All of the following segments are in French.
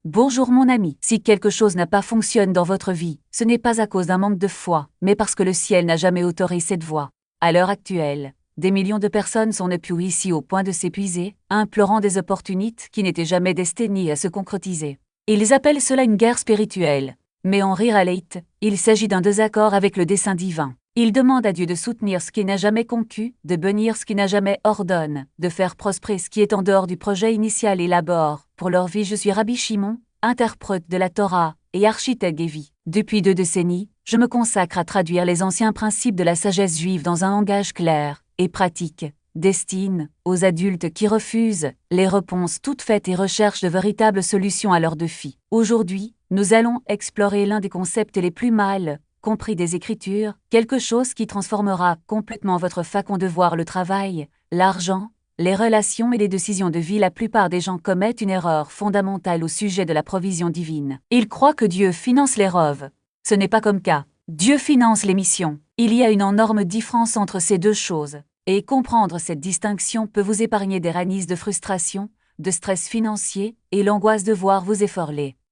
Bonjour mon ami, si quelque chose n'a pas fonctionné dans votre vie, ce n'est pas à cause d'un manque de foi, mais parce que le ciel n'a jamais autorisé cette voie. À l'heure actuelle, des millions de personnes sont depuis ici au point de s'épuiser, implorant des opportunités qui n'étaient jamais destinées à se concrétiser. Ils appellent cela une guerre spirituelle. Mais en réalité, il s'agit d'un désaccord avec le dessein divin. Ils demandent à Dieu de soutenir ce qui n'a jamais conquis, de bénir ce qui n'a jamais ordonné, de faire prospérer ce qui est en dehors du projet initial et élabore. Pour leur vie, je suis Rabbi Shimon, interprète de la Torah et architecte des vies. Depuis 2 décennies, je me consacre à traduire les anciens principes de la sagesse juive dans un langage clair et pratique, destiné aux adultes qui refusent les réponses toutes faites et recherchent de véritables solutions à leurs défis. Aujourd'hui, nous allons explorer l'un des concepts les plus mal compris des Écritures, quelque chose qui transformera complètement votre façon de voir le travail, l'argent, les relations et les décisions de vie. La plupart des gens commettent une erreur fondamentale au sujet de la provision divine. Ils croient que Dieu finance les rêves. Ce n'est pas comme ça. Dieu finance les missions. Il y a une énorme différence entre ces deux choses. Et comprendre cette distinction peut vous épargner des ranises de frustration, de stress financier et l'angoisse de voir vos efforts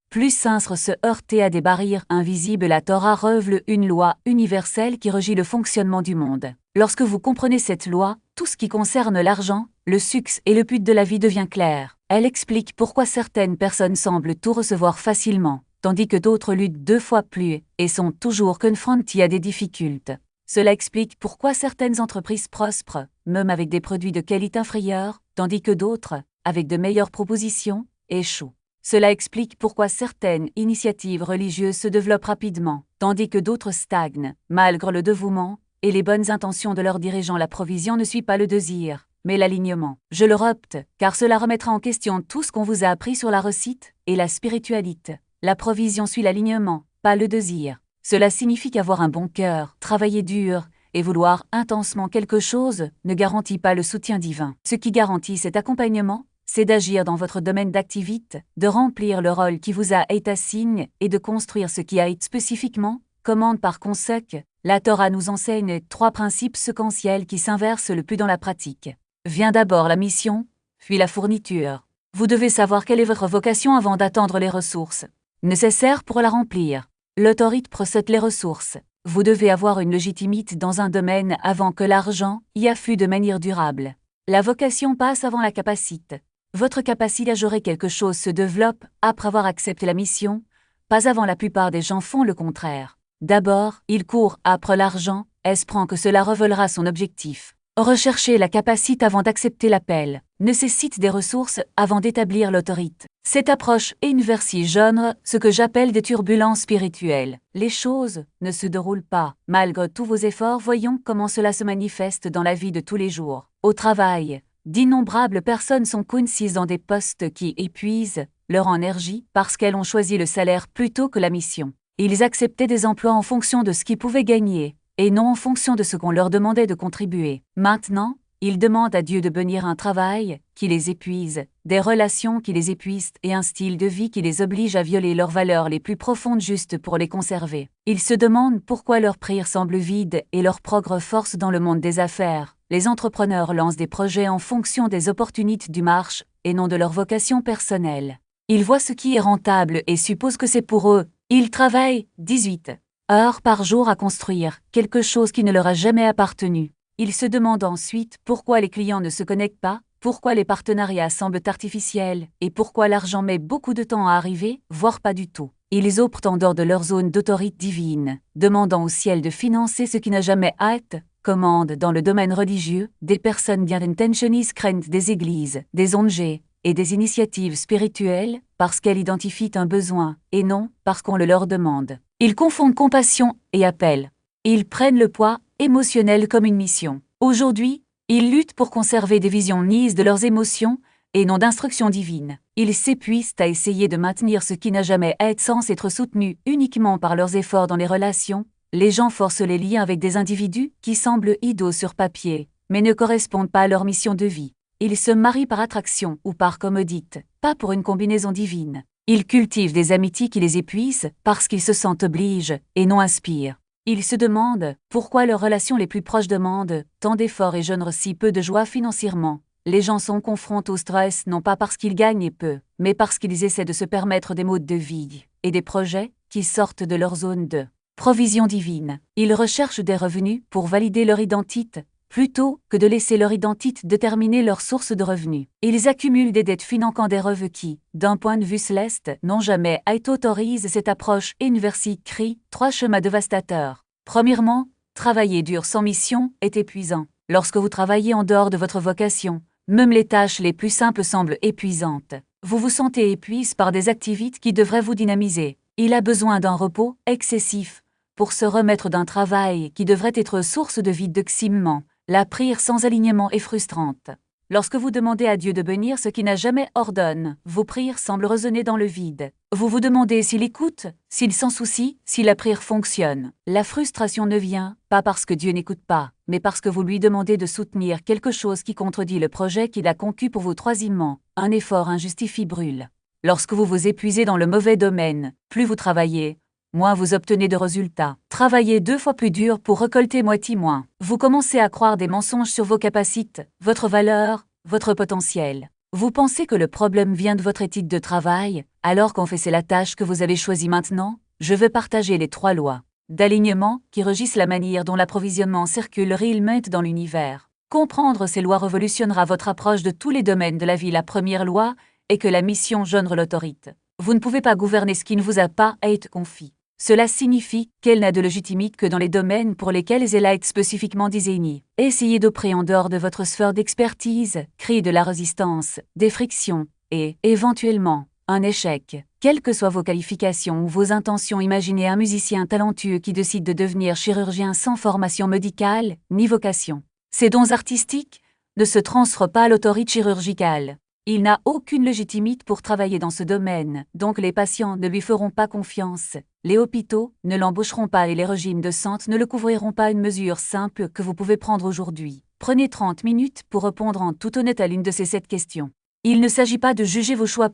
plus sincères se heurter à des barrières invisibles. La Torah révèle une loi universelle qui régit le fonctionnement du monde. Lorsque vous comprenez cette loi, tout ce qui concerne l'argent, le succès et le but de la vie devient clair. Elle explique pourquoi certaines personnes semblent tout recevoir facilement, tandis que d'autres luttent 2 fois plus et sont toujours confrontées à des difficultés. Cela explique pourquoi certaines entreprises prospèrent, même avec des produits de qualité inférieure, tandis que d'autres, avec de meilleures propositions, échouent. Cela explique pourquoi certaines initiatives religieuses se développent rapidement, tandis que d'autres stagnent, malgré le dévouement et les bonnes intentions de leurs dirigeants. La provision ne suit pas le désir, mais l'alignement. Je le opte, car cela remettra en question tout ce qu'on vous a appris sur la réussite et la spiritualité. La provision suit l'alignement, pas le désir. Cela signifie qu'avoir un bon cœur, travailler dur et vouloir intensement quelque chose ne garantit pas le soutien divin. Ce qui garantit cet accompagnement, c'est d'agir dans votre domaine d'activité, de remplir le rôle qui vous a été assigné et de construire ce qui a été spécifiquement commande. Par conséquent, la Torah nous enseigne 3 principes séquentiels qui s'inversent le plus dans la pratique. Vient d'abord la mission, puis la fourniture. Vous devez savoir quelle est votre vocation avant d'attendre les ressources nécessaires pour la remplir. L'autorité procède les ressources. Vous devez avoir une légitimité dans un domaine avant que l'argent y afflue de manière durable. La vocation passe avant la capacité. Votre capacité à gérer quelque chose se développe après avoir accepté la mission, pas avant. La plupart des gens font le contraire. D'abord, ils courent après l'argent, espérant que cela révélera son objectif. Rechercher la capacité avant d'accepter l'appel nécessite des ressources avant d'établir l'autorité. Cette approche inverse gêne ce que j'appelle des turbulences spirituelles. Les choses ne se déroulent pas, malgré tous vos efforts. Voyons comment cela se manifeste dans la vie de tous les jours. Au travail, d'innombrables personnes sont coincées dans des postes qui épuisent leur énergie parce qu'elles ont choisi le salaire plutôt que la mission. Ils acceptaient des emplois en fonction de ce qu'ils pouvaient gagner, et non en fonction de ce qu'on leur demandait de contribuer. Maintenant, ils demandent à Dieu de bénir un travail qui les épuise, des relations qui les épuisent et un style de vie qui les oblige à violer leurs valeurs les plus profondes juste pour les conserver. Ils se demandent pourquoi leur prière semble vide et leur progrès force dans le monde des affaires. Les entrepreneurs lancent des projets en fonction des opportunités du marché et non de leur vocation personnelle. Ils voient ce qui est rentable et supposent que c'est pour eux. Ils travaillent 18 heures par jour à construire quelque chose qui ne leur a jamais appartenu. Ils se demandent ensuite pourquoi les clients ne se connectent pas, pourquoi les partenariats semblent artificiels et pourquoi l'argent met beaucoup de temps à arriver, voire pas du tout. Ils optent en dehors de leur zone d'autorité divine, demandant au ciel de financer ce qui n'a jamais été commande. Dans le domaine religieux, des personnes bien intentionnées craignent des églises, des ONG et des initiatives spirituelles parce qu'elles identifient un besoin et non parce qu'on le leur demande. Ils confondent compassion et appel. Ils prennent le poids émotionnel comme une mission. Aujourd'hui, ils luttent pour conserver des visions niaises de leurs émotions et non d'instructions divines. Ils s'épuisent à essayer de maintenir ce qui n'a jamais été censé être soutenu uniquement par leurs efforts dans les relations. Les gens forcent les liens avec des individus qui semblent idiots sur papier, mais ne correspondent pas à leur mission de vie. Ils se marient par attraction ou par commodité, pas pour une combinaison divine. Ils cultivent des amitiés qui les épuisent parce qu'ils se sentent obligés et non inspirent. Ils se demandent pourquoi leurs relations les plus proches demandent tant d'efforts et génèrent si peu de joie financièrement. Les gens sont confrontés au stress non pas parce qu'ils gagnent peu, mais parce qu'ils essaient de se permettre des modes de vie et des projets qui sortent de leur zone de provision divine. Ils recherchent des revenus pour valider leur identité, plutôt que de laisser leur identité déterminer leur source de revenus. Ils accumulent des dettes finançant des revenus qui, d'un point de vue céleste, n'ont jamais été autorisés. Cette approche inversique crée 3 chemins dévastateurs. Premièrement, travailler dur sans mission est épuisant. Lorsque vous travaillez en dehors de votre vocation, même les tâches les plus simples semblent épuisantes. Vous vous sentez épuisé par des activités qui devraient vous dynamiser. Il a besoin d'un repos excessif pour se remettre d'un travail qui devrait être source de vide d'oxymement. La prière sans alignement est frustrante. Lorsque vous demandez à Dieu de bénir ce qui n'a jamais ordonné, vos prières semblent résonner dans le vide. Vous vous demandez s'il écoute, s'il s'en soucie, si la prière fonctionne. La frustration ne vient pas parce que Dieu n'écoute pas, mais parce que vous lui demandez de soutenir quelque chose qui contredit le projet qu'il a conçu pour vous. Troisièmement, un effort injustifié brûle. Lorsque vous vous épuisez dans le mauvais domaine, plus vous travaillez, moins vous obtenez de résultats. Travaillez 2 fois plus dur pour récolter moitié moins. Vous commencez à croire des mensonges sur vos capacités, votre valeur, votre potentiel. Vous pensez que le problème vient de votre éthique de travail, alors qu'en fait c'est la tâche que vous avez choisie maintenant. Je veux partager les 3 lois d'alignement qui régissent la manière dont l'approvisionnement circule réellement dans l'univers. Comprendre ces lois révolutionnera votre approche de tous les domaines de la vie. La première loi est que la mission gendre l'autorité. Vous ne pouvez pas gouverner ce qui ne vous a pas été confié. Cela signifie qu'elle n'a de légitimité que dans les domaines pour lesquels elle a été spécifiquement désignée. Essayez d'opérer en dehors de votre sphère d'expertise, créer de la résistance, des frictions, et, éventuellement, un échec. Quelles que soient vos qualifications ou vos intentions, imaginez un musicien talentueux qui décide de devenir chirurgien sans formation médicale, ni vocation. Ses dons artistiques ne se transfèrent pas à l'autorité chirurgicale. Il n'a aucune légitimité pour travailler dans ce domaine, donc les patients ne lui feront pas confiance. Les hôpitaux ne l'embaucheront pas et les régimes de santé ne le couvriront pas. Une mesure simple que vous pouvez prendre aujourd'hui. Prenez 30 minutes pour répondre en toute honnêteté à l'une de ces 7 questions. Il ne s'agit pas de juger vos choix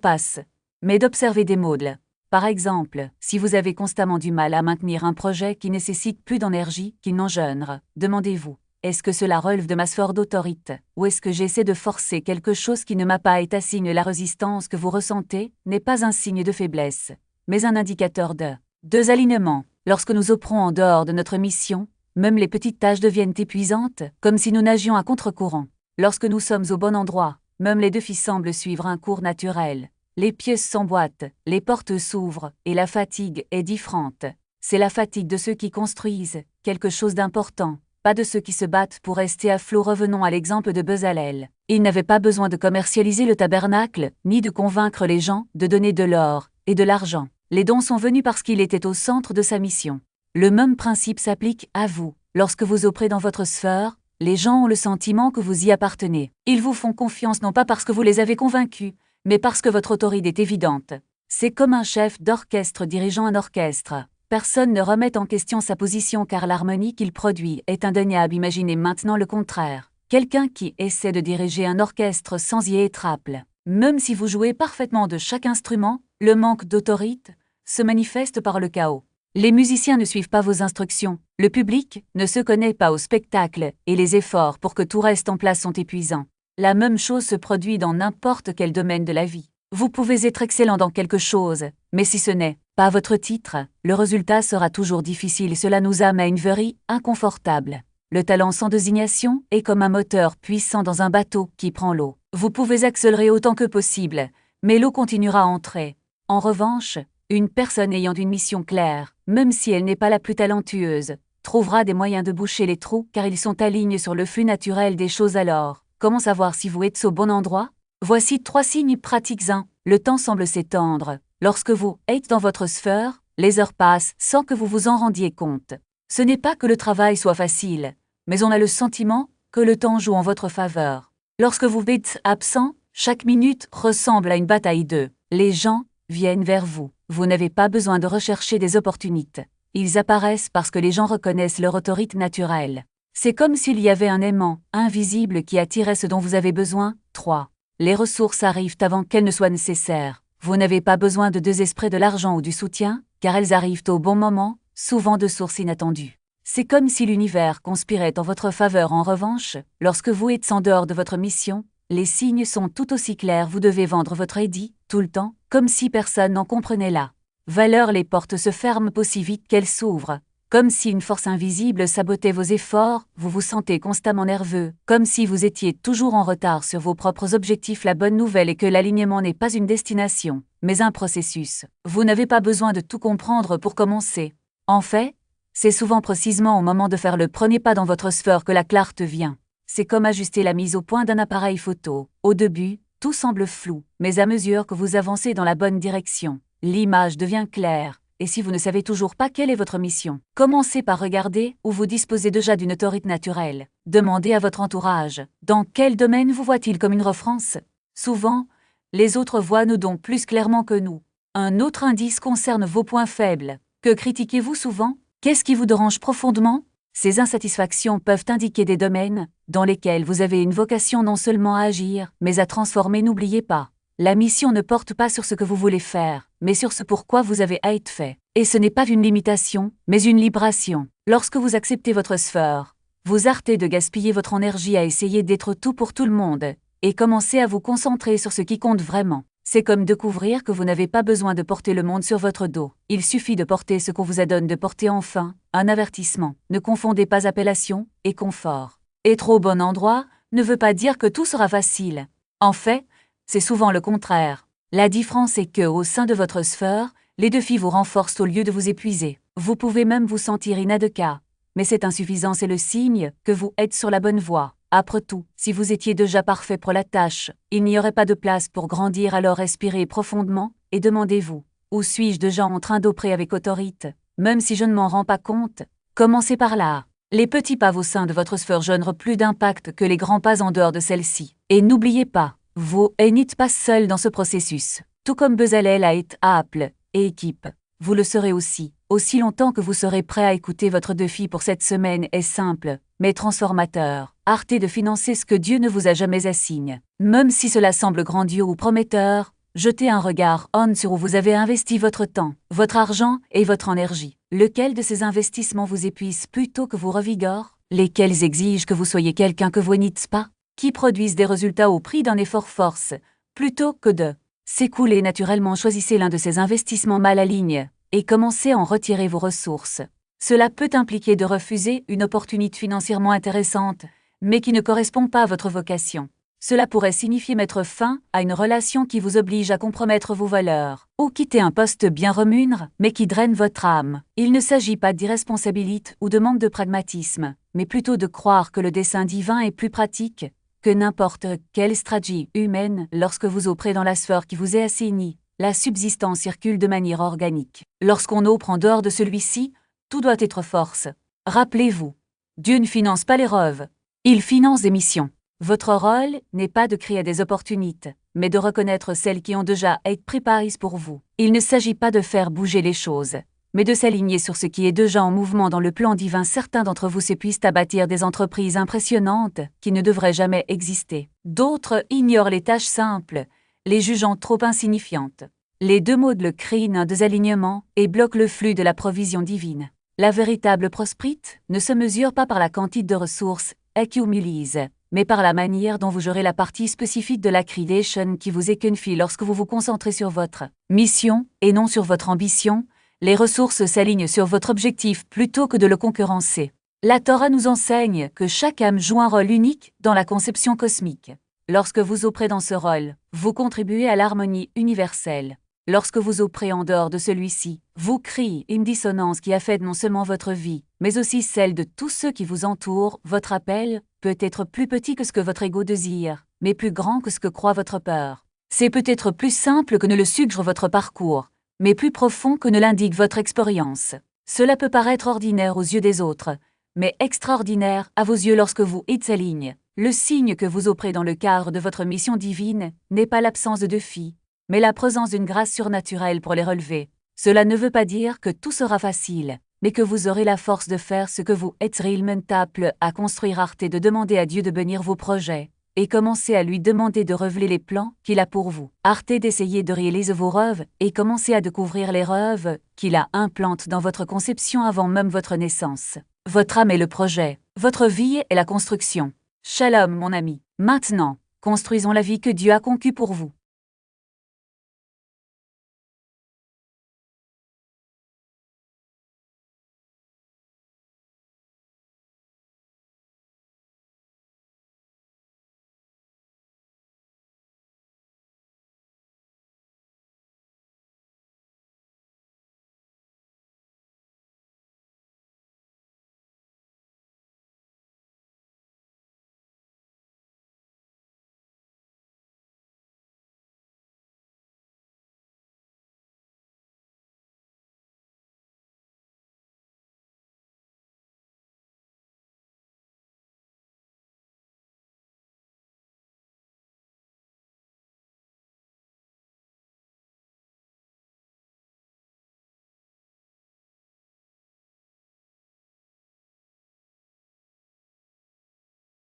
mais d'observer des modèles. Par exemple, si vous avez constamment du mal à maintenir un projet qui nécessite plus d'énergie qu'il n'engendre, demandez-vous. Est-ce que cela relève de ma sphère d'autorité, ou est-ce que j'essaie de forcer quelque chose qui ne m'a pas été assigné? La résistance que vous ressentez n'est pas un signe de faiblesse, mais un indicateur de désalignement. Lorsque nous opérons en dehors de notre mission, même les petites tâches deviennent épuisantes, comme si nous nagions à contre-courant. Lorsque nous sommes au bon endroit, même les défis semblent suivre un cours naturel. Les pièces s'emboîtent, les portes s'ouvrent, et la fatigue est différente. C'est la fatigue de ceux qui construisent quelque chose d'important, pas de ceux qui se battent pour rester à flot. Revenons à l'exemple de Bezalel. Il n'avait pas besoin de commercialiser le tabernacle, ni de convaincre les gens de donner de l'or et de l'argent. Les dons sont venus parce qu'il était au centre de sa mission. Le même principe s'applique à vous. Lorsque vous opérez dans votre sphère, les gens ont le sentiment que vous y appartenez. Ils vous font confiance non pas parce que vous les avez convaincus, mais parce que votre autorité est évidente. C'est comme un chef d'orchestre dirigeant un orchestre. Personne ne remet en question sa position car l'harmonie qu'il produit est indéniable. Imaginez maintenant le contraire. Quelqu'un qui essaie de diriger un orchestre sans y être apte. Même si vous jouez parfaitement de chaque instrument, le manque d'autorité se manifeste par le chaos. Les musiciens ne suivent pas vos instructions, le public ne se connaît pas au spectacle et les efforts pour que tout reste en place sont épuisants. La même chose se produit dans n'importe quel domaine de la vie. Vous pouvez être excellent dans quelque chose, mais si ce n'est pas votre titre, le résultat sera toujours difficile et cela nous amène à une vie inconfortable. Le talent sans désignation est comme un moteur puissant dans un bateau qui prend l'eau. Vous pouvez accélérer autant que possible, mais l'eau continuera à entrer. En revanche, une personne ayant une mission claire, même si elle n'est pas la plus talentueuse, trouvera des moyens de boucher les trous car ils sont alignés sur le flux naturel des choses. Alors, comment savoir si vous êtes au bon endroit? Voici 3 signes pratiques. 1. Le temps semble s'étendre. Lorsque vous êtes dans votre sphère, les heures passent sans que vous vous en rendiez compte. Ce n'est pas que le travail soit facile, mais on a le sentiment que le temps joue en votre faveur. Lorsque vous êtes absent, chaque minute ressemble à une bataille de les gens viennent vers vous. Vous n'avez pas besoin de rechercher des opportunités. Ils apparaissent parce que les gens reconnaissent leur autorité naturelle. C'est comme s'il y avait un aimant invisible qui attirait ce dont vous avez besoin. 3. Les ressources arrivent avant qu'elles ne soient nécessaires. Vous n'avez pas besoin de désespérer de l'argent ou du soutien, car elles arrivent au bon moment, souvent de sources inattendues. C'est comme si l'univers conspirait en votre faveur. En revanche, lorsque vous êtes en dehors de votre mission, Les signes sont tout aussi clairs, vous devez vendre votre édit, tout le temps, comme si personne n'en comprenait la valeur. Les portes se ferment aussi vite qu'elles s'ouvrent. Comme si une force invisible sabotait vos efforts, vous vous sentez constamment nerveux, comme si vous étiez toujours en retard sur vos propres objectifs. La bonne nouvelle est que l'alignement n'est pas une destination, mais un processus. Vous n'avez pas besoin de tout comprendre pour commencer. En fait, c'est souvent précisément au moment de faire le premier pas dans votre sphère que la clarté vient. C'est comme ajuster la mise au point d'un appareil photo. Au début, tout semble flou, mais à mesure que vous avancez dans la bonne direction, l'image devient claire. Et si vous ne savez toujours pas quelle est votre mission, commencez par regarder où vous disposez déjà d'une autorité naturelle. Demandez à votre entourage, dans quel domaine vous voit-il comme une référence? Souvent, les autres voient nous donc plus clairement que nous. Un autre indice concerne vos points faibles. Que critiquez-vous souvent? Qu'est-ce qui vous dérange profondément? Ces insatisfactions peuvent indiquer des domaines dans lesquels vous avez une vocation non seulement à agir, mais à transformer. N'oubliez pas, la mission ne porte pas sur ce que vous voulez faire, mais sur ce pourquoi vous avez à être fait. Et ce n'est pas une limitation, mais une libération. Lorsque vous acceptez votre sphère, vous arrêtez de gaspiller votre énergie à essayer d'être tout pour tout le monde, et commencez à vous concentrer sur ce qui compte vraiment. C'est comme découvrir que vous n'avez pas besoin de porter le monde sur votre dos. Il suffit de porter ce qu'on vous adonne de porter. Enfin, un avertissement. Ne confondez pas appellation et confort. Être au bon endroit ne veut pas dire que tout sera facile. En fait, c'est souvent le contraire. La différence est que, au sein de votre sphère, les défis vous renforcent au lieu de vous épuiser. Vous pouvez même vous sentir inadéquat, mais cette insuffisance est le signe que vous êtes sur la bonne voie. Après tout, si vous étiez déjà parfait pour la tâche, il n'y aurait pas de place pour grandir. Alors respirez profondément et demandez-vous, où suis-je déjà en train d'opérer avec autorité? Même si je ne m'en rends pas compte, commencez par là. Les petits pas au sein de votre sphère n'auront plus d'impact que les grands pas en dehors de celle-ci. Et n'oubliez pas, vous n'êtes pas seul dans ce processus. Tout comme Bezalel a été à Apple et équipe, vous le serez aussi longtemps que vous serez prêt à écouter. Votre défi pour cette semaine est simple, mais transformateur. Arrêtez de financer ce que Dieu ne vous a jamais assigné. Même si cela semble grandiose ou prometteur, jetez un regard sur où vous avez investi votre temps, votre argent et votre énergie. Lequel de ces investissements vous épuise plutôt que vous revigore? Lesquels exigent que vous soyez quelqu'un que vous n'êtes pas? Qui produisent des résultats au prix d'un effort force, plutôt que de s'écouler naturellement? Choisissez l'un de ces investissements mal alignés et commencez à en retirer vos ressources. Cela peut impliquer de refuser une opportunité financièrement intéressante, mais qui ne correspond pas à votre vocation. Cela pourrait signifier mettre fin à une relation qui vous oblige à compromettre vos valeurs, ou quitter un poste bien rémunéré, mais qui draine votre âme. Il ne s'agit pas d'irresponsabilité ou de manque de pragmatisme, mais plutôt de croire que le dessein divin est plus pratique que n'importe quelle stratégie humaine. Lorsque vous opérez dans la sphère qui vous est assignée, la subsistance circule de manière organique. Lorsqu'on opère en dehors de celui-ci, tout doit être force. Rappelez-vous, Dieu ne finance pas les rêves, il finance des missions. Votre rôle n'est pas de créer des opportunités, mais de reconnaître celles qui ont déjà été préparées pour vous. Il ne s'agit pas de faire bouger les choses, mais de s'aligner sur ce qui est déjà en mouvement dans le plan divin. Certains d'entre vous s'épuisent à bâtir des entreprises impressionnantes qui ne devraient jamais exister. D'autres ignorent les tâches simples, les jugeant trop insignifiantes. Les deux mots le créent un désalignement et bloquent le flux de la provision divine. La véritable prospérité ne se mesure pas par la quantité de ressources accumulées, mais par la manière dont vous gérez la partie spécifique de la création qui vous est confie. Lorsque vous vous concentrez sur votre mission et non sur votre ambition, les ressources s'alignent sur votre objectif plutôt que de le concurrencer. La Torah nous enseigne que chaque âme joue un rôle unique dans la conception cosmique. Lorsque vous opérez dans ce rôle, vous contribuez à l'harmonie universelle. Lorsque vous opérez en dehors de celui-ci, vous créez une dissonance qui affecte non seulement votre vie, mais aussi celle de tous ceux qui vous entourent. Votre appel peut être plus petit que ce que votre ego désire, mais plus grand que ce que croit votre peur. C'est peut-être plus simple que ne le suggère votre parcours, mais plus profond que ne l'indique votre expérience. Cela peut paraître ordinaire aux yeux des autres, mais extraordinaire à vos yeux lorsque vous êtes aligne. Le signe que vous opérez dans le cadre de votre mission divine n'est pas l'absence de défis, mais la présence d'une grâce surnaturelle pour les relever. Cela ne veut pas dire que tout sera facile, mais que vous aurez la force de faire ce que vous êtes réellement appelé à construire. Arrêtez de demander à Dieu de bénir vos projets, et commencez à lui demander de révéler les plans qu'il a pour vous. Arrêtez d'essayer de réaliser vos rêves et commencez à découvrir les rêves qu'il a implantés dans votre conception avant même votre naissance. Votre âme est le projet, votre vie est la construction. Shalom mon ami. Maintenant, Construisons la vie que Dieu a conçue pour vous.